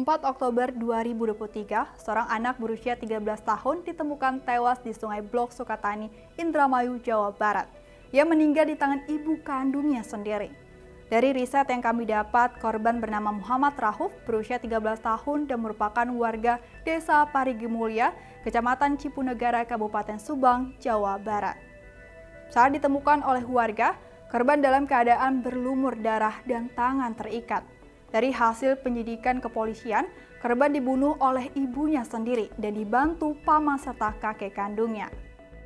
4 Oktober 2023, seorang anak berusia 13 tahun ditemukan tewas di Sungai Blok Sukatani, Indramayu, Jawa Barat. Ia meninggal di tangan ibu kandungnya sendiri. Dari riset yang kami dapat, korban bernama Muhammad Rauf, berusia 13 tahun dan merupakan warga Desa Parigi Mulya, Kecamatan Cipunegara, Kabupaten Subang, Jawa Barat. Saat ditemukan oleh warga, korban dalam keadaan berlumur darah dan tangan terikat. Dari hasil penyidikan kepolisian, korban dibunuh oleh ibunya sendiri dan dibantu paman serta kakek kandungnya.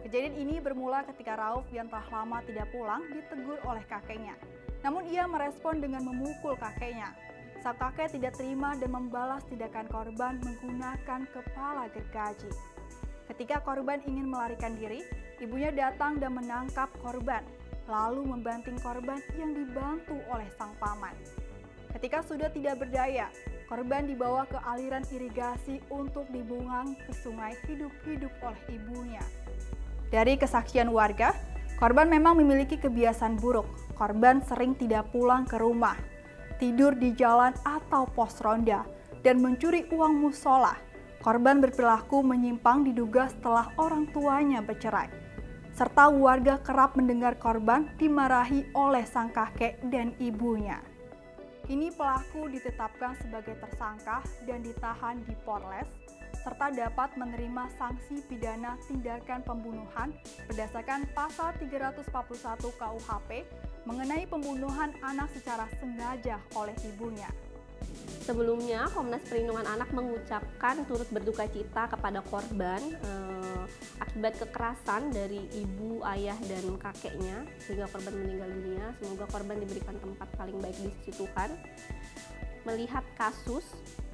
Kejadian ini bermula ketika Rauf yang telah lama tidak pulang ditegur oleh kakeknya. Namun ia merespon dengan memukul kakeknya. Sang kakek tidak terima dan membalas tindakan korban menggunakan kepala gergaji. Ketika korban ingin melarikan diri, ibunya datang dan menangkap korban, lalu membanting korban yang dibantu oleh sang paman. Ketika sudah tidak berdaya, korban dibawa ke aliran irigasi untuk dibuang ke sungai hidup-hidup oleh ibunya. Dari kesaksian warga, korban memang memiliki kebiasaan buruk. Korban sering tidak pulang ke rumah, tidur di jalan atau pos ronda, dan mencuri uang musola. Korban berperilaku menyimpang diduga setelah orang tuanya bercerai. Serta warga kerap mendengar korban dimarahi oleh sang kakek dan ibunya. Kini pelaku ditetapkan sebagai tersangka dan ditahan di Polres, serta dapat menerima sanksi pidana tindakan pembunuhan berdasarkan pasal 341 KUHP mengenai pembunuhan anak secara sengaja oleh ibunya. Sebelumnya, Komnas Perlindungan Anak mengucapkan turut berduka cita kepada korban akibat kekerasan dari ibu, ayah, dan kakeknya sehingga korban meninggal dunia. Semoga korban diberikan tempat paling baik di sisi Tuhan. Melihat kasus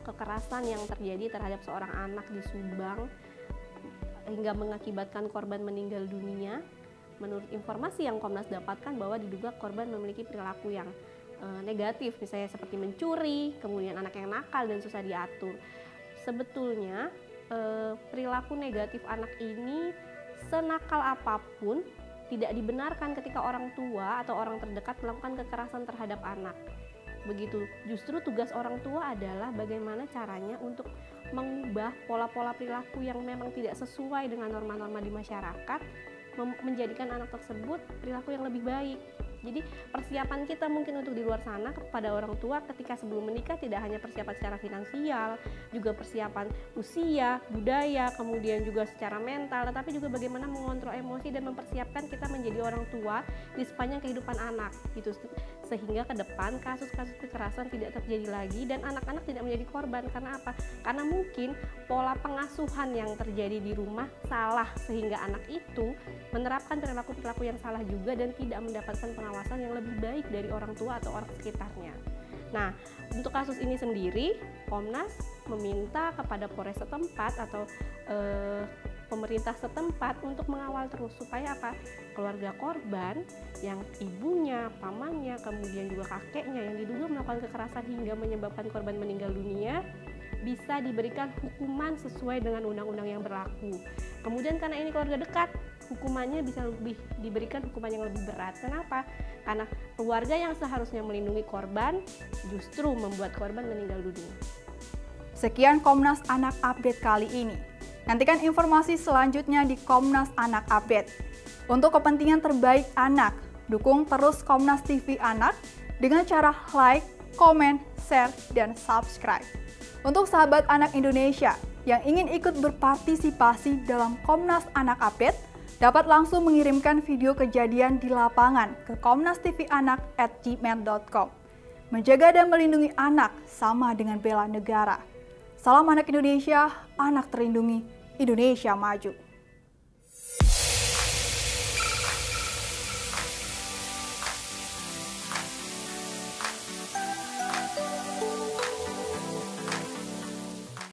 kekerasan yang terjadi terhadap seorang anak di Subang hingga mengakibatkan korban meninggal dunia, menurut informasi yang Komnas dapatkan bahwa diduga korban memiliki perilaku yang negatif, misalnya seperti mencuri, kemudian anak yang nakal dan susah diatur. Sebetulnya perilaku negatif anak ini senakal apapun tidak dibenarkan ketika orang tua atau orang terdekat melakukan kekerasan terhadap anak. Begitu, justru tugas orang tua adalah bagaimana caranya untuk mengubah pola-pola perilaku yang memang tidak sesuai dengan norma-norma di masyarakat, menjadikan anak tersebut perilaku yang lebih baik. Jadi persiapan kita mungkin untuk di luar sana kepada orang tua ketika sebelum menikah tidak hanya persiapan secara finansial, juga persiapan usia, budaya, kemudian juga secara mental, tetapi juga bagaimana mengontrol emosi dan mempersiapkan kita menjadi orang tua di sepanjang kehidupan anak gitu, sehingga ke depan kasus-kasus kekerasan tidak terjadi lagi dan anak-anak tidak menjadi korban. Karena apa? Karena mungkin pola pengasuhan yang terjadi di rumah salah sehingga anak itu menerapkan perilaku-perilaku yang salah juga dan tidak mendapatkan pengawasan yang lebih baik dari orang tua atau orang sekitarnya. Nah, untuk kasus ini sendiri, Komnas meminta kepada Polres setempat atau pemerintah setempat untuk mengawal terus supaya apa? Keluarga korban yang ibunya, pamannya, kemudian juga kakeknya yang diduga melakukan kekerasan hingga menyebabkan korban meninggal dunia bisa diberikan hukuman sesuai dengan undang-undang yang berlaku. Kemudian karena ini keluarga dekat, hukumannya bisa lebih diberikan hukuman yang lebih berat. Kenapa? Karena keluarga yang seharusnya melindungi korban justru membuat korban meninggal dunia. Sekian Komnas Anak Update kali ini. Nantikan informasi selanjutnya di Komnas Anak Update. Untuk kepentingan terbaik anak, dukung terus Komnas TV Anak dengan cara like, komen, share, dan subscribe. Untuk sahabat anak Indonesia yang ingin ikut berpartisipasi dalam Komnas Anak Update, dapat langsung mengirimkan video kejadian di lapangan ke komnastivianak@gmail.com. Menjaga dan melindungi anak sama dengan bela negara. Salam anak Indonesia, anak terlindungi, Indonesia maju.